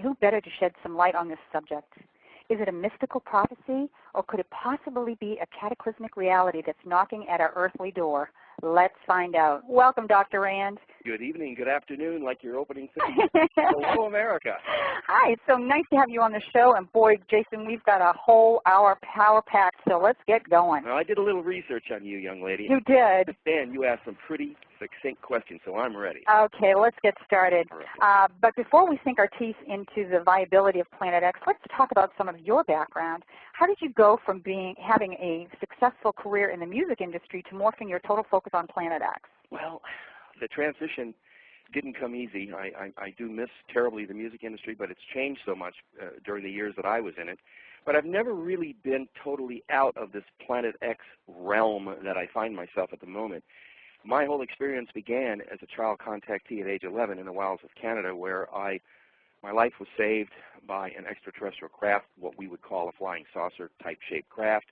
Who better to shed some light on this subject? Is it a mystical prophecy, or could it possibly be a cataclysmic reality that's knocking at our earthly door? Let's find out. Welcome, Dr. Rand. Good evening, good afternoon, like your opening thing. Hello, America. Hi, it's so nice to have you on the show. And boy, Jason, we've got a whole hour power packed, so let's get going. Well, I did a little research on you, young lady. You did. And you asked some pretty succinct questions, so I'm ready. Okay, let's get started. But before we sink our teeth into the viability of Planet X, let's talk about some of your background. How did you go from having a successful career in the music industry to morphing your total focus on Planet X? Well, the transition didn't come easy. I do miss terribly the music industry, but it's changed so much during the years that I was in it. But I've never really been totally out of this Planet X realm that I find myself at the moment. My whole experience began as a child contactee at age 11 in the wilds of Canada, where my life was saved by an extraterrestrial craft, what we would call a flying saucer type shaped craft.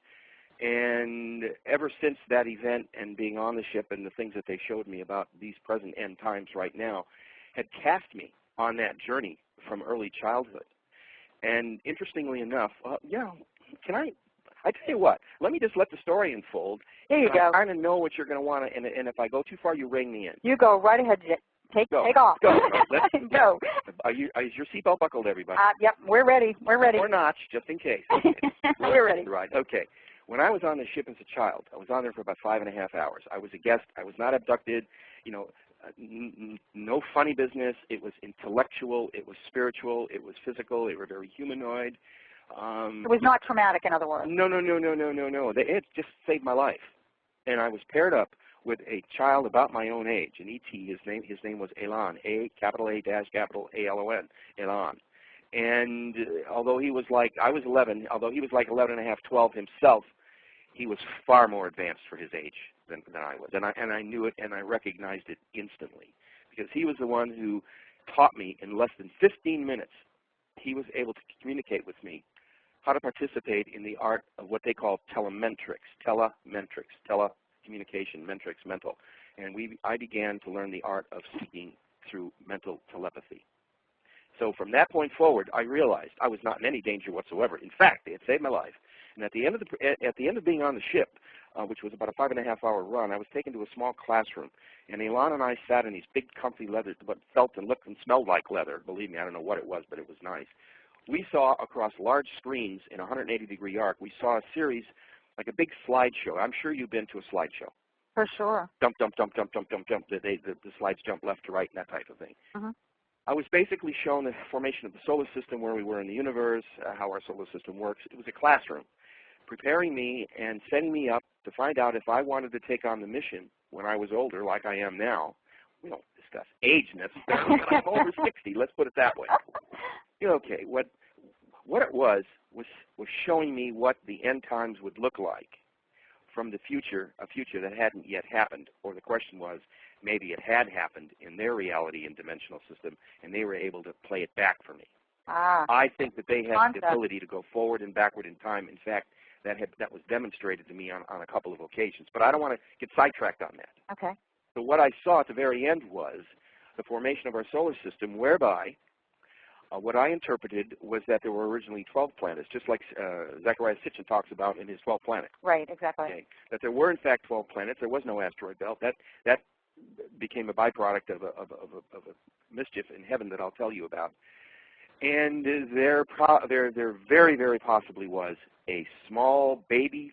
And ever since that event and being on the ship and the things that they showed me about these present end times right now had cast me on that journey from early childhood. And interestingly enough, I tell you what, let me just let the story unfold. There you go. I kind of know what you're going to want to, and if I go too far, you ring me in. You go right ahead. Take off. Go. Go. Is your seatbelt buckled, everybody? Yep, we're ready. We're ready. Or not, just in case. We're ready. Right. Okay. When I was on the ship as a child, I was on there for about 5.5 hours. I was a guest. I was not abducted. You know, no funny business. It was intellectual. It was spiritual. It was physical. It was very humanoid. It was not traumatic, in other words. No. It just saved my life. And I was paired up with a child about my own age, an E.T. His name was Elan, A-A-L-O-N, Elan. And although he was like, I was 11, although he was like 11 and a half, 12 himself, he was far more advanced for his age than I was. And I knew it, and I recognized it instantly, because he was the one who taught me in less than 15 minutes. He was able to communicate with me how to participate in the art of what they call telemetrics, telecommunication, metrics, mental. And I began to learn the art of speaking through mental telepathy. So from that point forward, I realized I was not in any danger whatsoever. In fact, they had saved my life. And at the end of being on the ship, which was about a 5.5-hour run, I was taken to a small classroom. And Elon and I sat in these big, comfy leather, what felt and looked and smelled like leather. Believe me, I don't know what it was, but it was nice. We saw across large screens in a 180-degree arc, we saw a series, like a big slideshow. I'm sure you've been to a slideshow. For sure. Jump. The slides jump left to right and that type of thing. I was basically shown the formation of the solar system, where we were in the universe, how our solar system works. It was a classroom, preparing me and setting me up to find out if I wanted to take on the mission when I was older, like I am now. We don't discuss age necessarily, but I'm over 60. Let's put it that way. Okay, what it was showing me what the end times would look like from the future, a future that hadn't yet happened. Or the question was, maybe it had happened in their reality and dimensional system, and they were able to play it back for me. I think that they had the ability to go forward and backward in time. In fact, that was demonstrated to me on a couple of occasions. But I don't want to get sidetracked on that. Okay. So what I saw at the very end was the formation of our solar system, whereby what I interpreted was that there were originally 12 planets, just like Zecharia Sitchin talks about in his 12 planets. Right, exactly. Okay. That there were, in fact, 12 planets. There was no asteroid belt. That became a byproduct of a mischief in heaven that I'll tell you about. And there very, very possibly was a small baby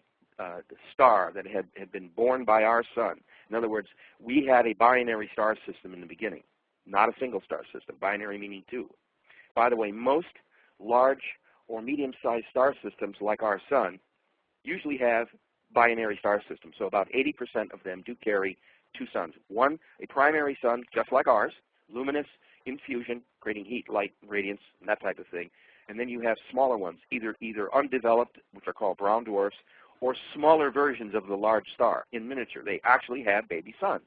star that had been born by our sun. In other words, we had a binary star system in the beginning, not a single star system, binary meaning two. By the way, most large or medium-sized star systems like our sun usually have binary star systems. So about 80% of them do carry two suns. One, a primary sun, just like ours, luminous, in fusion, creating heat, light, radiance, and that type of thing. And then you have smaller ones, either undeveloped, which are called brown dwarfs, or smaller versions of the large star in miniature. They actually have baby suns.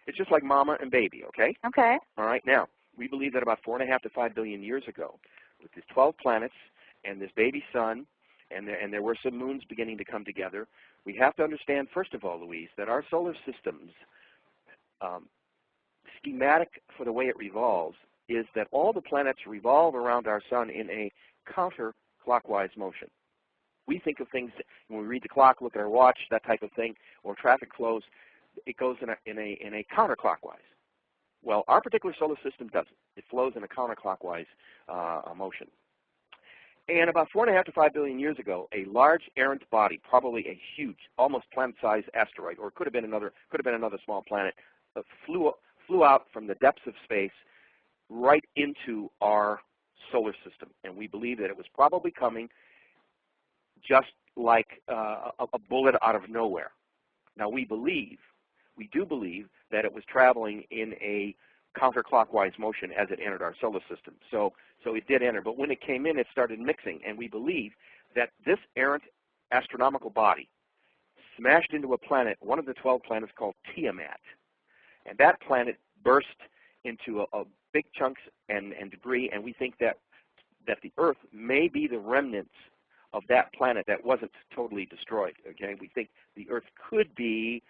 It's just like mama and baby, okay? Okay. All right, now, we believe that about 4.5 to 5 billion years ago, with these 12 planets and this baby sun, and there were some moons beginning to come together, we have to understand, first of all, Louise, that our solar system's schematic for the way it revolves is that all the planets revolve around our sun in a counterclockwise motion. We think of things, when we read the clock, look at our watch, that type of thing, or traffic flows, it goes in a counterclockwise. Well, our particular solar system doesn't. It flows in a counterclockwise motion. And about 4.5 to 5 billion years ago, a large errant body, probably a huge, almost planet-sized asteroid, or could have been another small planet, flew out from the depths of space right into our solar system. And we believe that it was probably coming just like a bullet out of nowhere. Now we do believe that it was traveling in a counterclockwise motion as it entered our solar system. So it did enter, but when it came in, it started mixing, and we believe that this errant astronomical body smashed into a planet, one of the 12 planets called Tiamat, and that planet burst into a big chunks and debris, and we think that the Earth may be the remnants of that planet that wasn't totally destroyed. Okay, we think the Earth could be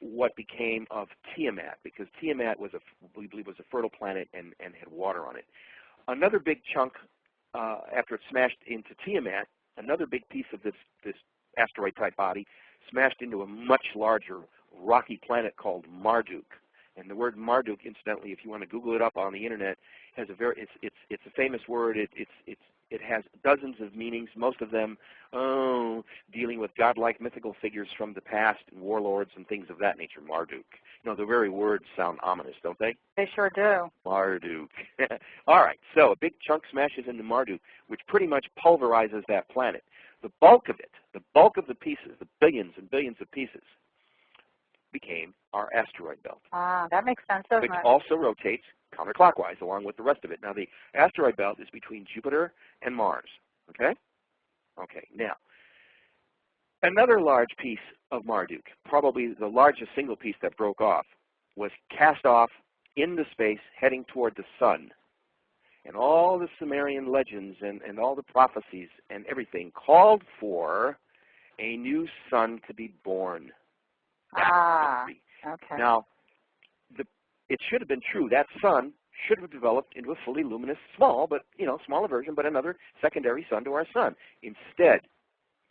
what became of Tiamat, because Tiamat we believe was a fertile planet and had water on it. Another big chunk, after it smashed into Tiamat, another big piece of this asteroid-type body smashed into a much larger rocky planet called Marduk. And the word Marduk, incidentally, if you want to Google it up on the internet, has it's a famous word. It has dozens of meanings, most of them dealing with godlike mythical figures from the past, and warlords and things of that nature. Marduk. You know, the very words sound ominous, don't they? They sure do. Marduk. All right, so a big chunk smashes into Marduk, which pretty much pulverizes that planet. The bulk of it, the bulk of the pieces, the billions and billions of pieces, became our asteroid belt. Ah, that makes sense, doesn't it? Which also rotates counterclockwise along with the rest of it. Now, the asteroid belt is between Jupiter and Mars, okay? Okay, now, another large piece of Marduk, probably the largest single piece that broke off, was cast off into space heading toward the sun. And all the Sumerian legends and all the prophecies and everything called for a new sun to be born. Okay. Now, it should have been true. That sun should have developed into a fully luminous, smaller version, but another secondary sun to our sun. Instead,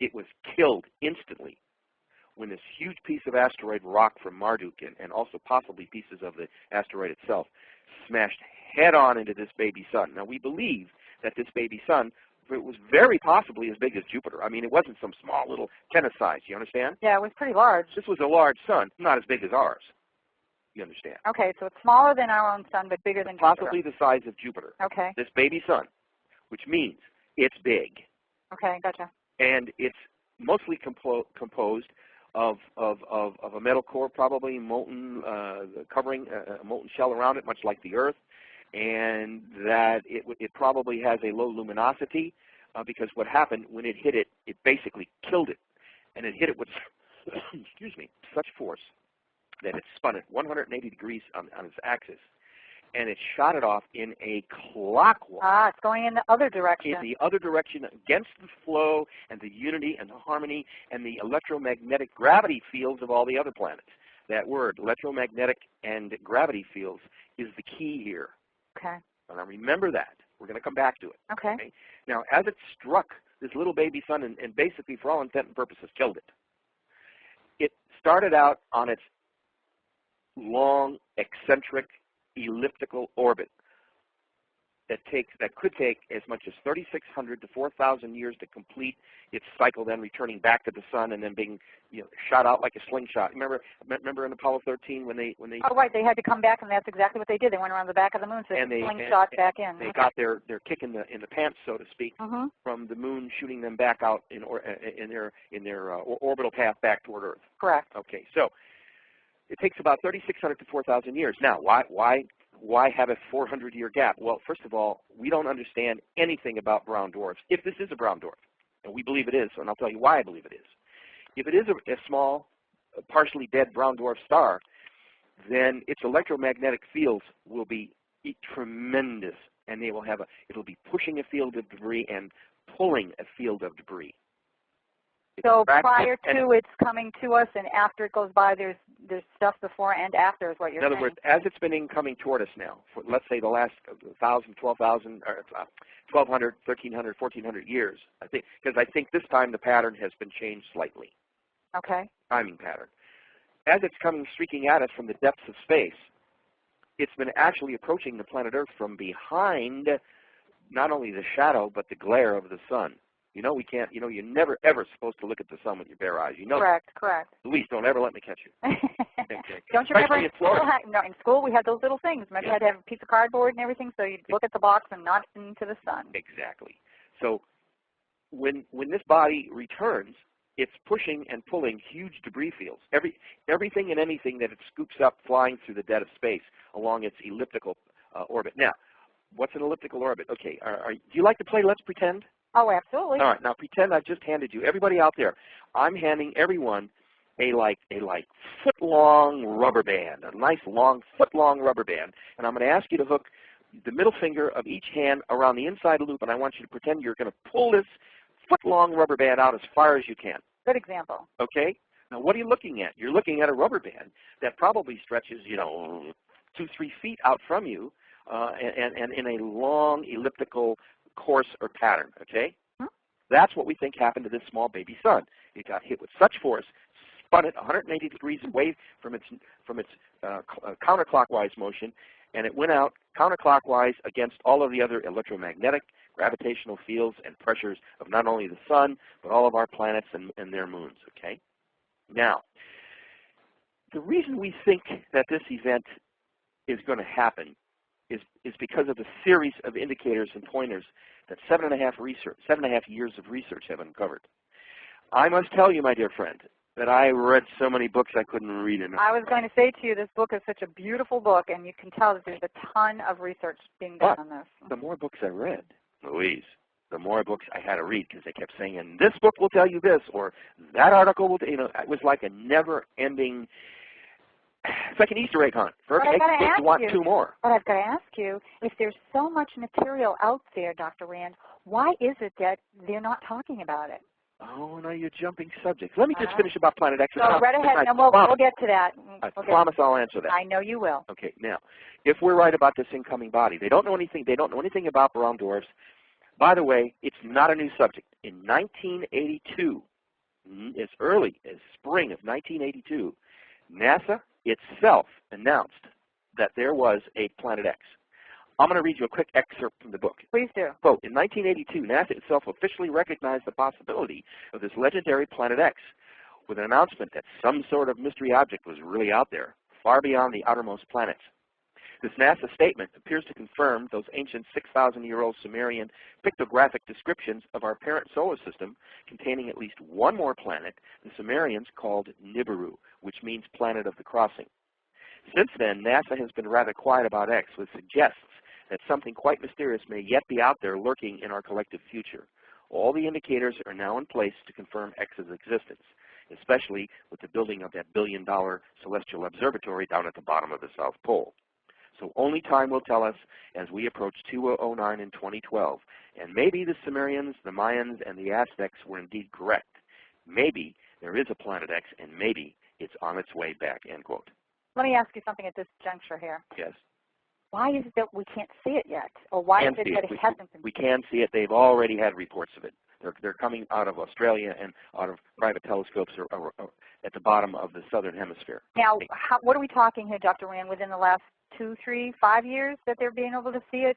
it was killed instantly when this huge piece of asteroid rock from Marduk and also possibly pieces of the asteroid itself smashed head-on into this baby sun. Now, we believe that this baby sun, it was very possibly as big as Jupiter. I mean, it wasn't some small little tennis size, you understand? Yeah, it was pretty large. This was a large sun, not as big as ours. You understand? Okay, so it's smaller than our own sun, but bigger than possibly Jupiter. The size of Jupiter. Okay. This baby sun, which means it's big. Okay, gotcha. And it's mostly composed of a metal core, probably molten, covering a molten shell around it, much like the Earth, and that it probably has a low luminosity, because what happened when it hit it, it basically killed it, and it hit it with excuse me, such force that it spun it 180 degrees on its axis, and it shot it off in a clockwise. Ah, it's going in the other direction. In the other direction, against the flow and the unity and the harmony and the electromagnetic gravity fields of all the other planets. That word, electromagnetic and gravity fields, is the key here. Okay. Now remember that. We're going to come back to it. Okay. Now, as it struck this little baby sun and basically, for all intent and purposes, killed it, it started out on its long, eccentric, elliptical orbit that could take as much as 3,600 to 4,000 years to complete its cycle, then returning back to the sun and then being shot out like a slingshot. Remember in Apollo 13 when they Oh, right, they had to come back, and that's exactly what they did. They went around the back of the moon, so they slingshot back in. They got their kick in the pants, so to speak, from the moon, shooting them back out in their orbital path back toward Earth. Correct. Okay, so it takes about 3,600 to 4,000 years. Now, why have a 400-year gap? Well, first of all, we don't understand anything about brown dwarfs, if this is a brown dwarf. And we believe it is, and I'll tell you why I believe it is. If it is a small, partially dead brown dwarf star, then its electromagnetic fields will be tremendous, and it'll be pushing a field of debris and pulling a field of debris. So prior to its coming to us and after it goes by, there's stuff before and after is what you're saying. In other words, as it's been coming toward us now, for, let's say the last 1,000, 12,000, or 1,200, 1,300, 1,400 years, I think, because I think this time the pattern has been changed slightly. Okay. Timing pattern. As it's coming streaking at us from the depths of space, it's been actually approaching the planet Earth from behind not only the shadow but the glare of the sun. You know, we can't, you know, you're never ever supposed to look at the sun with your bare eyes. You know. Correct, correct. Luis, don't ever let me catch you. Okay. Don't you remember in school, in school we had those little things. Remember you had to have a piece of cardboard and everything so you'd look at the box and not into the sun. Exactly. So when this body returns, it's pushing and pulling huge debris fields. Everything and anything that it scoops up flying through the dead of space along its elliptical orbit. Now, what's an elliptical orbit? Okay, do you like to play Let's Pretend? Oh, absolutely. All right, now pretend I've just handed you, everybody out there, I'm handing everyone a foot-long rubber band, a nice long foot-long rubber band, and I'm going to ask you to hook the middle finger of each hand around the inside loop, and I want you to pretend you're going to pull this foot-long rubber band out as far as you can. Good example. Okay? Now, what are you looking at? You're looking at a rubber band that probably stretches, 2-3 feet out from you, and in a long elliptical course or pattern, okay? That's what we think happened to this small baby sun. It got hit with such force, spun it 180 degrees away from its counterclockwise motion, and it went out counterclockwise against all of the other electromagnetic, gravitational fields and pressures of not only the sun, but all of our planets and their moons, okay? Now, the reason we think that this event is going to happen is because of the series of indicators and pointers that 7.5 years of research have uncovered. I must tell you, my dear friend, that I read so many books I couldn't read enough. I was going to say to you, this book is such a beautiful book, and you can tell that there's a ton of research being done on this. The more books I read, Louise, the more books I had to read because they kept saying, and this book will tell you this, or that article will, it was like a never-ending. It's like an Easter egg hunt. For every book, you want 2 more. But I've got to ask you, if there's so much material out there, Dr. Rand, why is it that they're not talking about it? Oh, no, you're jumping subjects. Let me just finish about Planet X. So right ahead, and we'll get to that. I promise I'll answer that. I know you will. Okay, now, if we're right about this incoming body, they don't know anything about brown dwarfs. By the way, it's not a new subject. In 1982, as early as spring of 1982, NASA itself announced that there was a Planet X. I'm going to read you a quick excerpt from the book. Please do. Quote, in 1982, NASA itself officially recognized the possibility of this legendary Planet X with an announcement that some sort of mystery object was really out there, far beyond the outermost planets. This NASA statement appears to confirm those ancient 6,000-year-old Sumerian pictographic descriptions of our parent solar system containing at least one more planet the Sumerians called Nibiru, which means planet of the crossing. Since then, NASA has been rather quiet about X, which suggests that something quite mysterious may yet be out there lurking in our collective future. All the indicators are now in place to confirm X's existence, especially with the building of that billion-dollar celestial observatory down at the bottom of the South Pole. So only time will tell us as we approach 2009 in 2012. And maybe the Sumerians, the Mayans, and the Aztecs were indeed correct. Maybe there is a Planet X, and maybe it's on its way back, end quote. Let me ask you something at this juncture here. Yes. Why is it that we can't see it yet? Or why is it that it hasn't been? We can see it. They've already had reports of it. They're coming out of Australia and out of private telescopes or at the bottom of the southern hemisphere. Now, what are we talking here, Dr. Rand, within the last 2, 3, 5 years that they're being able to see it?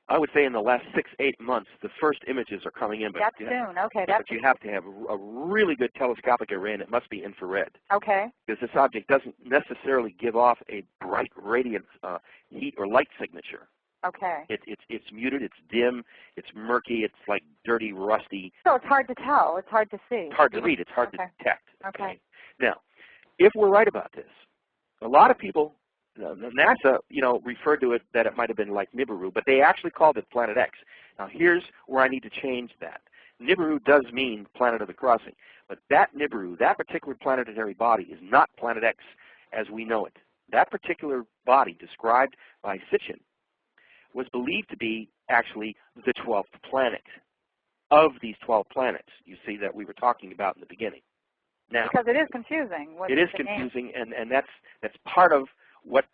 I would say in the last 6-8 months, the first images are coming in. But that's soon, okay. But you have to have a really good telescopic array, and it must be infrared. Okay. Because this object doesn't necessarily give off a bright, radiant heat or light signature. Okay. It's muted, it's dim, it's murky, it's like dirty, rusty. So it's hard to tell, it's hard to see. It's hard to read, it's hard to detect. Okay. Now, if we're right about this, a lot of people, NASA, referred to it that it might have been like Nibiru, but they actually called it Planet X. Now, here's where I need to change that. Nibiru does mean planet of the crossing, but that Nibiru, that particular planetary body, is not Planet X as we know it. That particular body, described by Sitchin, was believed to be actually the 12th planet of these 12 planets, you see, that we were talking about in the beginning. Now, because it is confusing. It is confusing, and that's part of what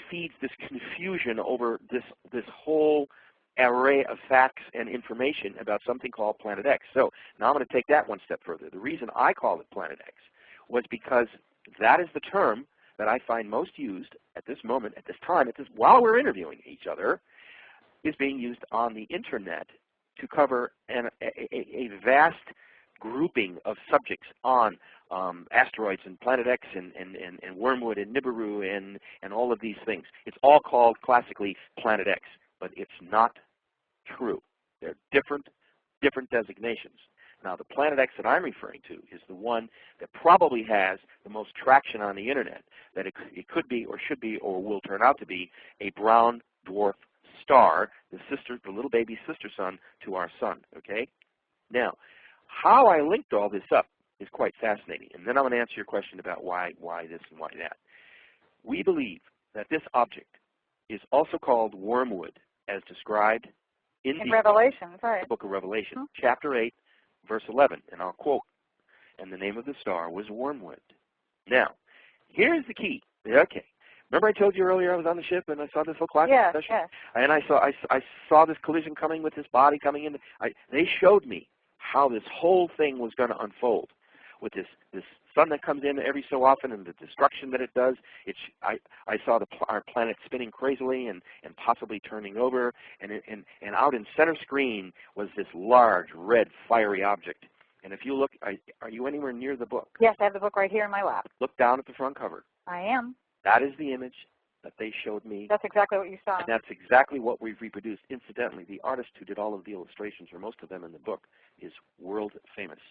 feeds this confusion over this whole array of facts and information about something called Planet X. So now I'm going to take that one step further. The reason I call it Planet X was because that is the term that I find most used at this moment, at this time, while we're interviewing each other, is being used on the internet to cover a vast grouping of subjects on asteroids and Planet X and Wormwood and Nibiru and all of these things. It's all called classically Planet X, but it's not true. They're different designations. Now, the Planet X that I'm referring to is the one that probably has the most traction on the internet, that it could be or should be or will turn out to be a brown dwarf star, the little baby sister sun to our sun, okay? Now, how I linked all this up is quite fascinating, and then I'm going to answer your question about why this and why that. We believe that this object is also called wormwood, as described in Revelation, right? The book of Revelation, chapter 8, verse 11, and I'll quote, "And the name of the star was wormwood." Now, here's the key. Okay. Remember I told you earlier I was on the ship and I saw this whole class session? Yes. And I saw this collision coming with this body coming in. They showed me how this whole thing was going to unfold with this sun that comes in every so often and the destruction that it does. I saw our planet spinning crazily and possibly turning over, and out in center screen was this large red fiery object. And if you look, are you anywhere near the book? Yes, I have the book right here in my lap. Look down at the front cover. I am. That is the image that they showed me. That's exactly what you saw. And that's exactly what we've reproduced. Incidentally, the artist who did all of the illustrations, or most of them in the book, is world famous,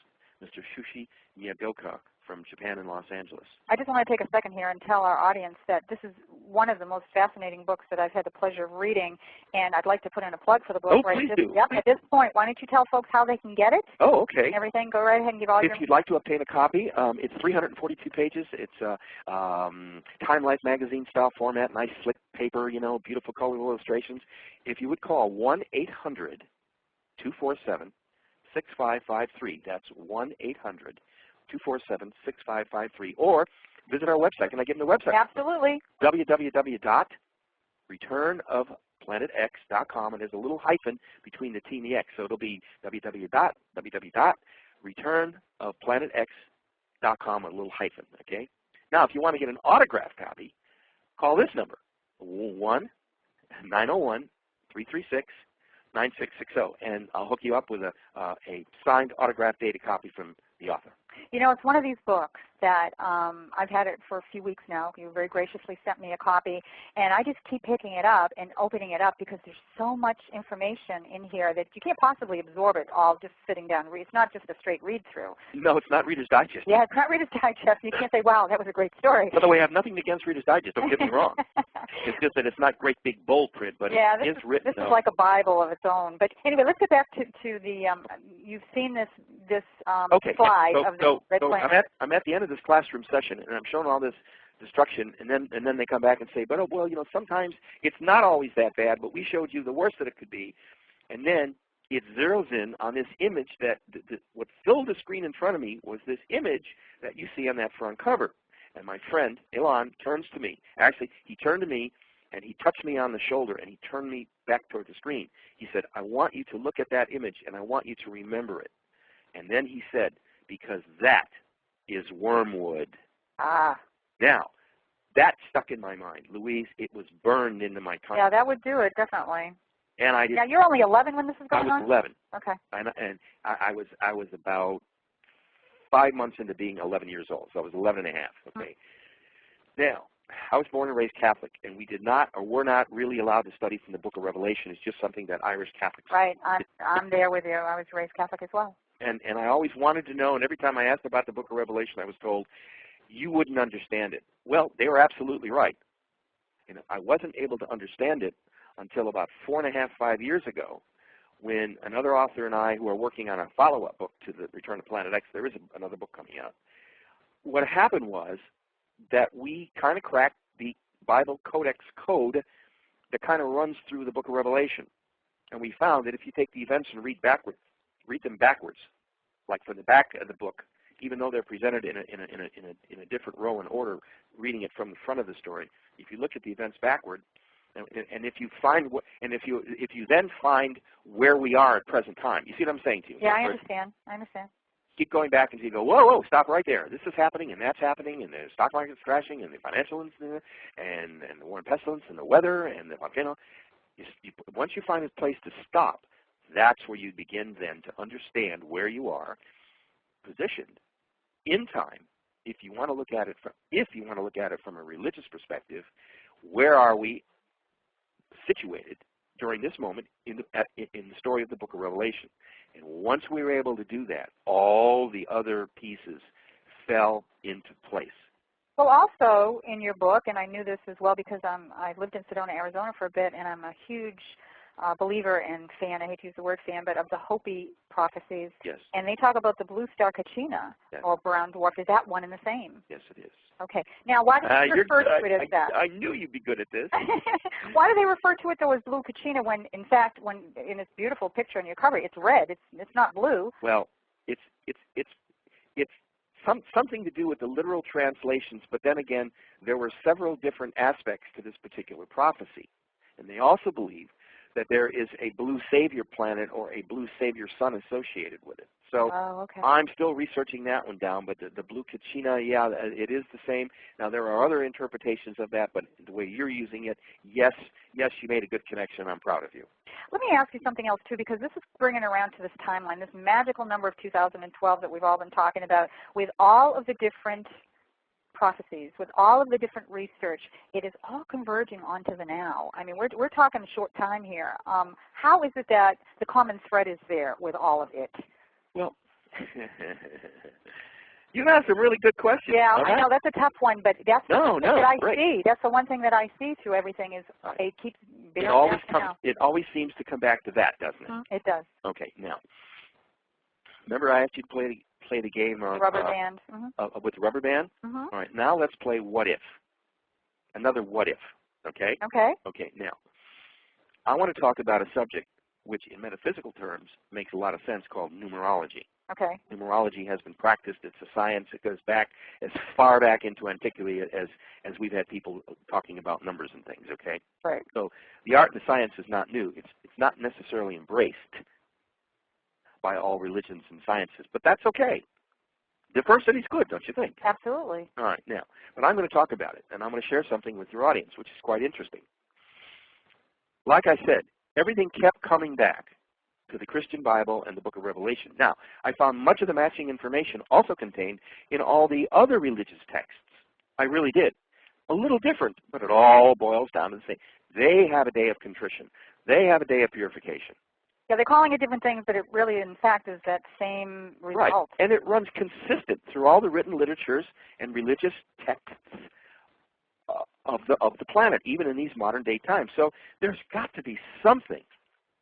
Mr. Shushi Miyagoka from Japan and Los Angeles. I just want to take a second here and tell our audience that this is one of the most fascinating books that I've had the pleasure of reading, and I'd like to put in a plug for the book. Oh, please do. Yep, at this point, why don't you tell folks how they can get it? Oh, okay. And everything, go right ahead and give all your... If you'd like to obtain a copy, it's 342 pages. It's a Time Life magazine style format, nice slick paper, you know, beautiful colorful illustrations. If you would call 1-800-247-6553, that's 1-800-247-6553, or visit our website. Can I give them the website? Absolutely. www.returnofplanetx.com, and there's a little hyphen between the T and the X, so it'll be www.returnofplanetx.com, a little hyphen, okay? Now, if you want to get an autographed copy, call this number, 1-901-336-9660, and I'll hook you up with a signed autographed dated copy from the author. You know, it's one of these books that I've had it for a few weeks now. You very graciously sent me a copy, and I just keep picking it up and opening it up because there's so much information in here that you can't possibly absorb it all just sitting down and read. It's not just a straight read-through. No, it's not Reader's Digest. Yeah, it's not Reader's Digest. You can't say, wow, that was a great story. By the way, I have nothing against Reader's Digest. Don't get me wrong. It's just that it's not great big bold print, but yeah, it is written. This is like a Bible of its own. But anyway, let's get back to the, you've seen this slide of the red planet. I'm at the end of this classroom session, and I'm showing all this destruction, and then they come back and say, but, oh, well, you know, sometimes it's not always that bad, but we showed you the worst that it could be. And then it zeroes in on this image that what filled the screen in front of me was this image that you see on that front cover. And my friend, Elon, turns to me. Actually, he turned to me, and he touched me on the shoulder, and he turned me back toward the screen. He said, I want you to look at that image, and I want you to remember it. And then he said, because that is wormwood. Ah. Now, that stuck in my mind. Louise, it was burned into my tongue. Yeah, that would do it, definitely. And I did. Now, you're only 11 when this is going on? I was 11. Okay. And I was about 5 months into being 11 years old, so I was 11 and a half, okay? Now, I was born and raised Catholic, and we did not or were not really allowed to study from the Book of Revelation. It's just something that Irish Catholics Right. I'm there with you. I was raised Catholic as well. And I always wanted to know, and every time I asked about the Book of Revelation, I was told, you wouldn't understand it. Well, they were absolutely right. And I wasn't able to understand it until about 4.5, 5 years ago, when another author and I, who are working on a follow-up book to the Return of Planet X, there is another book coming out. What happened was that we kind of cracked the Bible Codex code that kind of runs through the Book of Revelation. And we found that if you take the events and read them backwards, like from the back of the book, even though they're presented in a different row and order, reading it from the front of the story, if you look at the events backward, and if you find if you then find where we are at present time, you see what I'm saying to you? Yeah, I understand. I understand. Keep going back until you go, whoa, whoa, stop right there. This is happening, and that's happening, and the stock market's crashing, and the financial incident, and the war and pestilence, and the weather, and the volcano. Once you find a place to stop, that's where you begin then to understand where you are positioned in time. If you want to look at it from a religious perspective, where are we situated during this moment in the story of the book of Revelation? And once we were able to do that, all the other pieces fell into place. Well, also in your book, and I knew this as well because I lived in Sedona, Arizona for a bit, and I'm a huge believer and fan, I hate to use the word fan, but of the Hopi prophecies. Yes. And they talk about the blue star Kachina, yes. or brown dwarf. Is that one and the same? Yes, it is. Okay. Now, why do they refer to it as that? I knew you'd be good at this. Why do they refer to it, though, as blue Kachina when, in fact, when in this beautiful picture on your cover, it's red. It's not blue. Well, it's something to do with the literal translations, but then again, there were several different aspects to this particular prophecy. And they also believe that there is a blue savior planet or a blue savior sun associated with it. So okay. I'm still researching that one down, but the blue Kachina, yeah, it is the same. Now, there are other interpretations of that, but the way you're using it, yes, you made a good connection. I'm proud of you. Let me ask you something else, too, because this is bringing around to this timeline, this magical number of 2012 that we've all been talking about, with all of the different prophecies, with all of the different research, it is all converging onto the now. I mean, we're talking a short time here. How is it that the common thread is there with all of it? Well, you asked some really good questions. Yeah, I know that's a tough one, but that's the thing that I see. That's the one thing that I see through everything is it keeps bearing down. It always seems to come back to that, doesn't it? It does. Okay, now, remember I asked you to play the game on rubber band. With the rubber band? All right, now let's play what if. Another what if, okay? Okay. Okay, now, I want to talk about a subject which in metaphysical terms makes a lot of sense, called numerology. Okay. Numerology has been practiced. It's a science that goes back as far back into antiquity as we've had people talking about numbers and things, okay? Right. So the art and the science is not new. It's not necessarily embraced by all religions and sciences, but that's okay. Diversity is good, don't you think? Absolutely. All right, now, but I'm going to talk about it, and I'm going to share something with your audience, which is quite interesting. Like I said, everything kept coming back to the Christian Bible and the book of Revelation. Now, I found much of the matching information also contained in all the other religious texts. I really did. A little different, but it all boils down to the same. They have a day of contrition. They have a day of purification. Yeah, they're calling it different things, but it really, in fact, is that same result. Right, and it runs consistent through all the written literatures and religious texts of the planet, even in these modern day times. So there's got to be something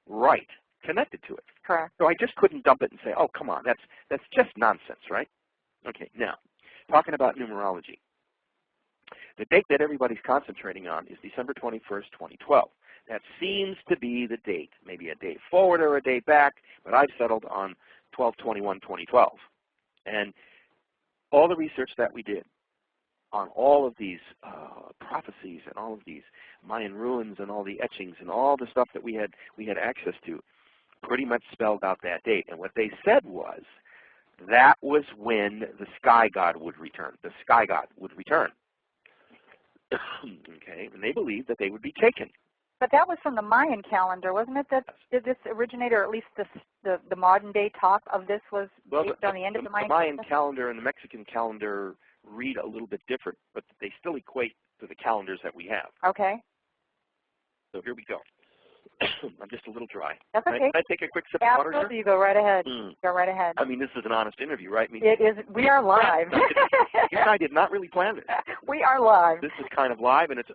right connected to it. Correct. So I just couldn't dump it and say, oh, come on, that's just nonsense, right? Okay, now, talking about numerology. The date that everybody's concentrating on is December 21st, 2012. That seems to be the date, maybe a date forward or a date back, but I've settled on 12/21/2012. And all the research that we did on all of these prophecies and all of these Mayan ruins and all the etchings and all the stuff that we had access to pretty much spelled out that date. And what they said was that was when the sky god would return. The sky god would return. Okay, and they believed that they would be taken. But that was from the Mayan calendar, wasn't it? That did this originate, or at least the modern day talk of this was based on the end of the Mayan calendar? The Mayan calendar and the Mexican calendar read a little bit different, but they still equate to the calendars that we have. Okay. So here we go. I'm just a little dry. That's okay. Can I take a quick sip of water here? Absolutely, you go right ahead. Go right ahead. I mean, this is an honest interview, right? It is. We are live. You and I did not really plan this. We are live. This is kind of live, and it's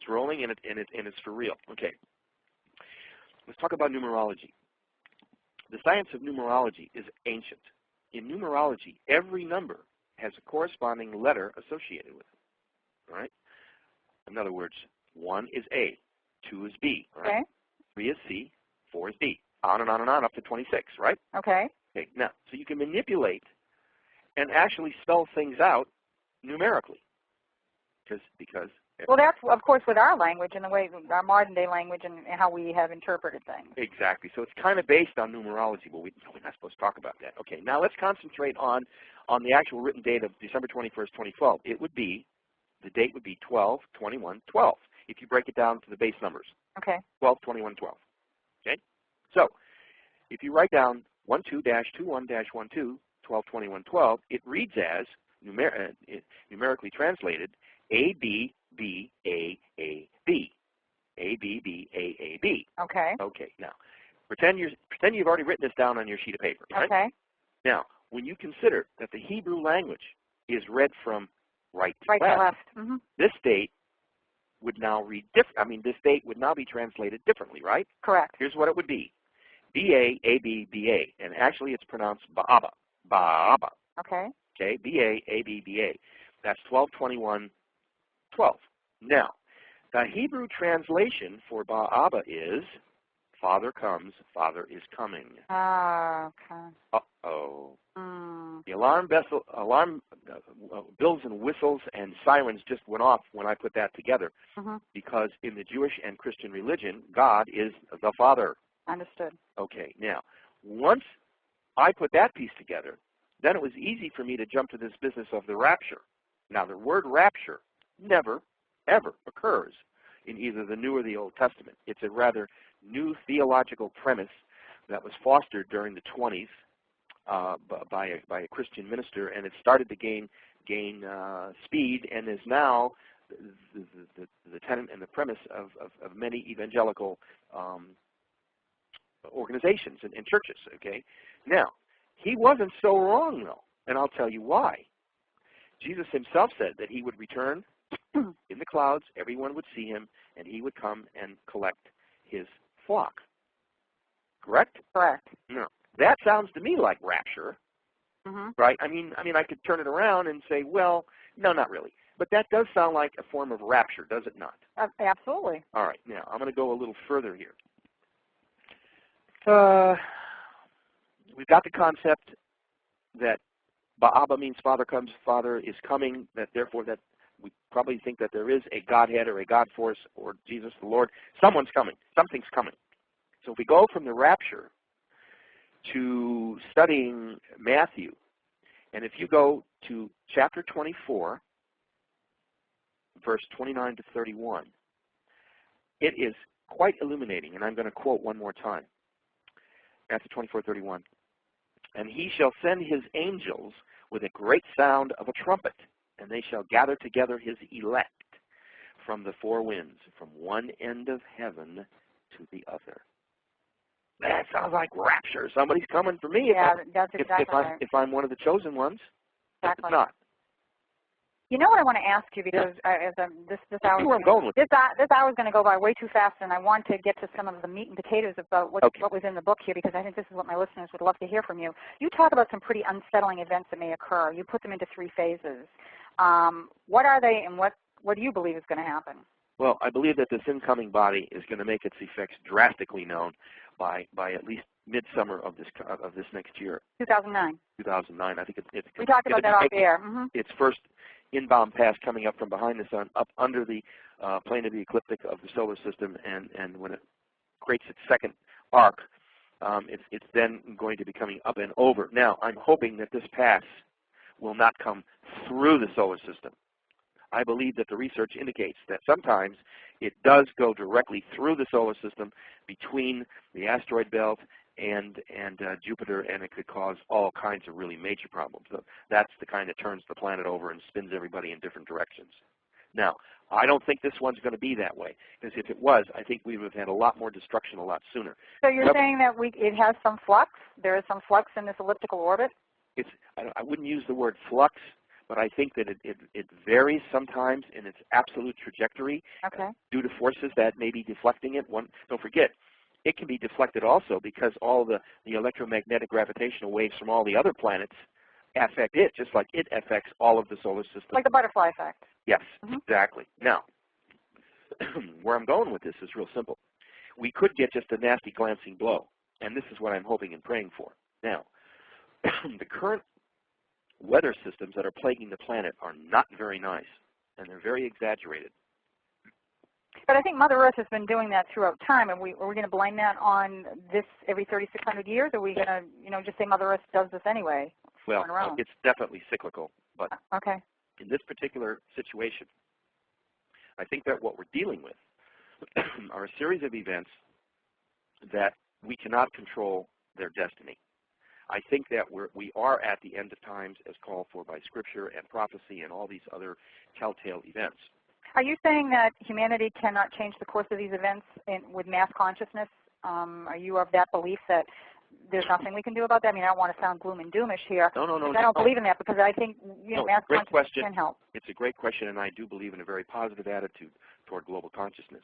rolling, and it's for real. Okay. Let's talk about numerology. The science of numerology is ancient. In numerology, every number has a corresponding letter associated with it. All right? In other words, 1 is A, 2 is B. All right? Okay. 3 is C, 4 is D. On and on up to 26, right? Okay. Okay, now, so you can manipulate and actually spell things out numerically. Because well, that's, of course, with our language and the way, our modern day language and how we have interpreted things. Exactly. So it's kind of based on numerology. Well, we're not supposed to talk about that. Okay, now let's concentrate on the actual written date of December 21st, 2012. The date would be 12/21/12 if you break it down to the base numbers. Okay. 12/21/12. Okay? So if you write down 12-21-12, 12/21/12, it reads as, numerically translated, A, B, B, A, A, B. A, B, B, A, A, B. Okay. Okay, now, pretend you've already written this down on your sheet of paper, right? Okay. Now, when you consider that the Hebrew language is read from right to left, mm-hmm. This date would now read different. This date would now be translated differently, right? Correct. Here's what it would be. B-A, A-B, B-A. And actually it's pronounced Ba'aba. Ba'aba. Okay. Okay, B-A, A-B, B-A. That's 12/21/12. Now, the Hebrew translation for Ba'aba is, Father comes, Father is coming. Ah, okay. Uh-oh. Mm. The alarm bells and whistles and sirens just went off when I put that together, mm-hmm. because in the Jewish and Christian religion, God is the Father. Understood. Okay, now, once I put that piece together, then it was easy for me to jump to this business of the rapture. Now, the word rapture never, ever occurs in either the New or the Old Testament. It's a rather new theological premise that was fostered during the 20s by a Christian minister, and it started to gain speed, and is now the tenet and the premise of many evangelical organizations and churches. Okay, now he wasn't so wrong though, and I'll tell you why. Jesus himself said that he would return in the clouds, everyone would see him, and he would come and collect his flock. Correct? Correct. No. That sounds to me like rapture, mm-hmm. right? I mean, I could turn it around and say, well, no, not really. But that does sound like a form of rapture, does it not? Absolutely. All right. Now, I'm going to go a little further here. We've got the concept that Ba'aba means Father comes, Father is coming, that therefore that we probably think that there is a Godhead or a God force or Jesus the Lord. Someone's coming. Something's coming. So if we go from the rapture to studying Matthew, and if you go to chapter 24, verse 29 to 31, it is quite illuminating, and I'm going to quote one more time. Matthew 24:31. And he shall send his angels with a great sound of a trumpet, and they shall gather together his elect from the four winds, from one end of heaven to the other. That sounds like rapture. Somebody's coming for me. Yeah, that's exactly right. If I'm one of the chosen ones. Exactly. If not. You know what I want to ask you, because this hour where I'm going with this hour is going to go by way too fast, and I want to get to some of the meat and potatoes about what was in the book here, because I think this is what my listeners would love to hear from you. You talk about some pretty unsettling events that may occur. You put them into 3 phases. What are they, and what do you believe is going to happen? Well, I believe that this incoming body is going to make its effects drastically known by at least midsummer of this next year. 2009. 2009. I think it's we talked about that off the air. Mm-hmm. Its first inbound pass coming up from behind the sun, up under the plane of the ecliptic of the solar system, and when it creates its second arc, it's then going to be coming up and over. Now, I'm hoping that this pass will not come through the solar system. I believe that the research indicates that sometimes it does go directly through the solar system between the asteroid belt and Jupiter, and it could cause all kinds of really major problems. So that's the kind that turns the planet over and spins everybody in different directions. Now, I don't think this one's going to be that way, because if it was, I think we would have had a lot more destruction a lot sooner. So you're saying that it has some flux? There is some flux in this elliptical orbit? I wouldn't use the word flux, but I think that it varies sometimes in its absolute trajectory due to forces that may be deflecting it. Don't forget, it can be deflected also because all the electromagnetic gravitational waves from all the other planets affect it, just like it affects all of the solar system. Like the butterfly effect. Yes, exactly. Now, where I'm going with this is real simple. we could get just a nasty glancing blow. And this is what I'm hoping and praying for. Now, the current weather systems that are plaguing the planet are not very nice, and they're very exaggerated. But I think Mother Earth has been doing that throughout time, and are we going to blame that on this every 3,600 years, or are we going to, just say Mother Earth does this anyway? Well, it's definitely cyclical, but okay. In this particular situation, I think that what we're dealing with are a series of events that we cannot control their destiny. I think that we are at the end of times as called for by Scripture and prophecy and all these other telltale events. Are you saying that humanity cannot change the course of these events with mass consciousness? Are you of that belief that there's nothing we can do about that? I mean, I don't want to sound gloom and doomish here. No. I don't believe in that because I think mass consciousness can help. It's a great question, and I do believe in a very positive attitude toward global consciousness.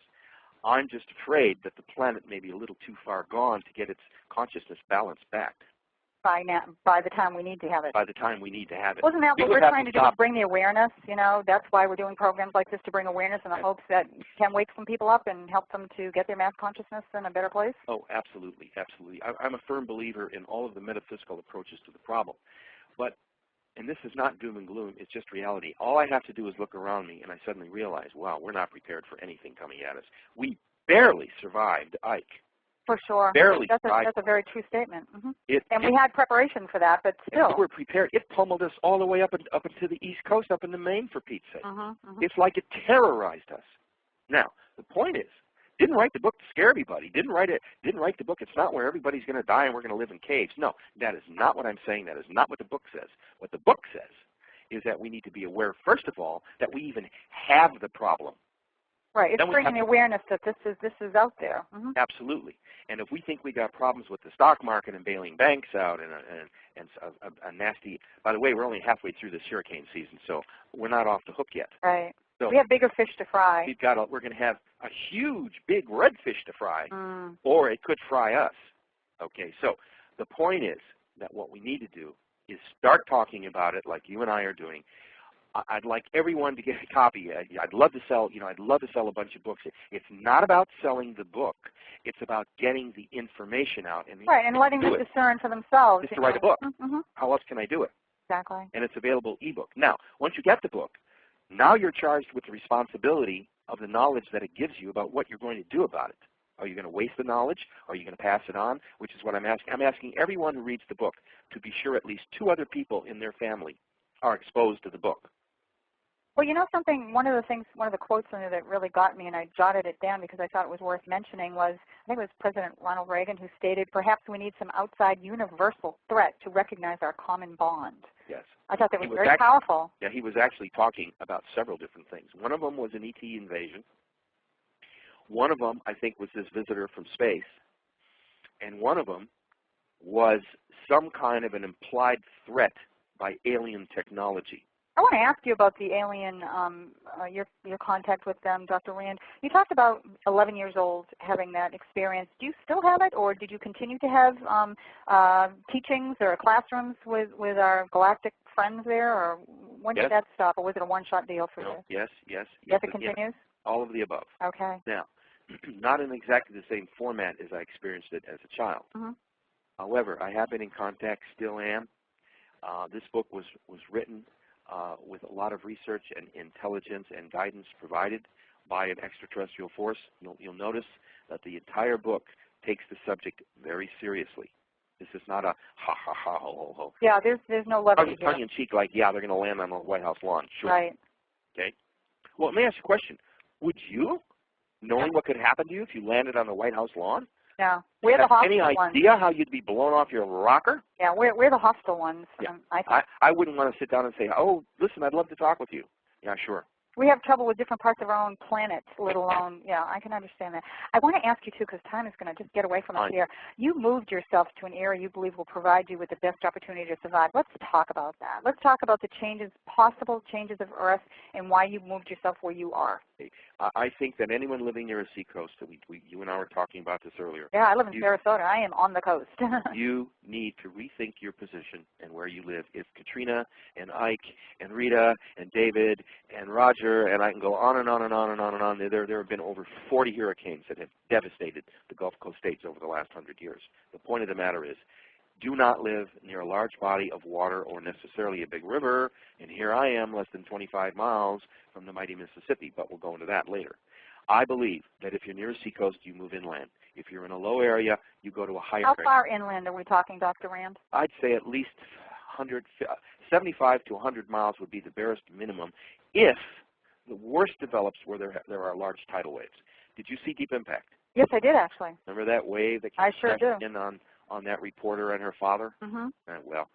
I'm just afraid that the planet may be a little too far gone to get its consciousness balanced back. By the time we need to have it. By the time we need to have it. Wasn't that what we're trying to do, is bring the awareness? That's why we're doing programs like this, to bring awareness in the hopes that can wake some people up and help them to get their mass consciousness in a better place? Oh, absolutely, absolutely. I'm a firm believer in all of the metaphysical approaches to the problem. And this is not doom and gloom, it's just reality. All I have to do is look around me and I suddenly realize, wow, we're not prepared for anything coming at us. We barely survived Ike. For sure. Barely. That's a very true statement. Mm-hmm. We had preparation for that, but still. We were prepared. It pummeled us all the way up into the East Coast, up into Maine, for Pete's sake. It's like it terrorized us. Now, the point is, didn't write the book to scare everybody. Didn't write the book. It's not where everybody's going to die and we're going to live in caves. No, that is not what I'm saying. That is not what the book says. What the book says is that we need to be aware, first of all, that we even have the problem. Right. It's bringing the awareness that this is out there. Absolutely. And if we think we got problems with the stock market and bailing banks out and a nasty, by the way, we're only halfway through this hurricane season, so we're not off the hook yet. Right. So we have bigger fish to fry. We're going to have a huge, big red fish to fry, or it could fry us. Okay. So the point is that what we need to do is start talking about it like you and I are doing. I'd like everyone to get a copy. I'd love to sell, I'd love to sell a bunch of books. It's not about selling the book. It's about getting the information out. And letting them discern for themselves. Just to write a book. How else can I do it? Exactly. And it's available ebook. Now, once you get the book, now you're charged with the responsibility of the knowledge that it gives you about what you're going to do about it. Are you going to waste the knowledge? Are you going to pass it on? Which is what I'm asking. I'm asking everyone who reads the book to be sure at least 2 other people in their family are exposed to the book. Well, something, one of the quotes in there that really got me, and I jotted it down because I thought it was worth mentioning, was, I think it was President Ronald Reagan who stated, perhaps we need some outside universal threat to recognize our common bond. Yes. I thought that was very powerful. Yeah, he was actually talking about several different things. One of them was an ET invasion. One of them, I think, was this visitor from space. And one of them was some kind of an implied threat by alien technology. I want to ask you about the alien, your contact with them, Dr. Rand. You talked about 11 years old having that experience. Do you still have it, or did you continue to have teachings or classrooms with our galactic friends there, or when did that stop, or was it a one-shot deal for you? Yes. Yes, it continues? Yes. All of the above. Okay. Now, not in exactly the same format as I experienced it as a child. However, I have been in contact, still am. This book was written with a lot of research and intelligence and guidance provided by an extraterrestrial force. You'll notice that the entire book takes the subject very seriously. This is not a ha, ho, ho. Yeah, there's no levity here. Tongue-in-cheek, like, yeah, they're going to land on the White House lawn. Sure. Right. Okay. Well, let me ask you a question. Would you, knowing what could happen to you if you landed on the White House lawn, yeah, we're the hostile ones. Any idea how you'd be blown off your rocker? Yeah, we're the hostile ones. Yeah. I wouldn't want to sit down and say, oh, listen, I'd love to talk with you. Yeah, sure. We have trouble with different parts of our own planet, let alone, yeah, I can understand that. I want to ask you, too, because time is going to just get away from us here. You moved yourself to an area you believe will provide you with the best opportunity to survive. Let's talk about that. Let's talk about the possible changes of Earth, and why you moved yourself where you are. I think that anyone living near a seacoast, that you and I were talking about this earlier. Yeah, I live in Sarasota. I am on the coast. You need to rethink your position and where you live. If Katrina and Ike and Rita and David and Roger, and I can go on and on and on and on and on, there have been over 40 hurricanes that have devastated the Gulf Coast states over the last 100 years. The point of the matter is, do not live near a large body of water or necessarily a big river, and here I am less than 25 miles from the mighty Mississippi, but we'll go into that later. I believe that if you're near a seacoast, you move inland. If you're in a low area, you go to a higher area. How far inland are we talking, Dr. Rand? I'd say at least 75 to 100 miles would be the barest minimum if the worst develops where there are large tidal waves. Did you see Deep Impact? Yes, I did actually. Remember that wave that I sure do. in on that reporter and her father? Mm-hmm. Well,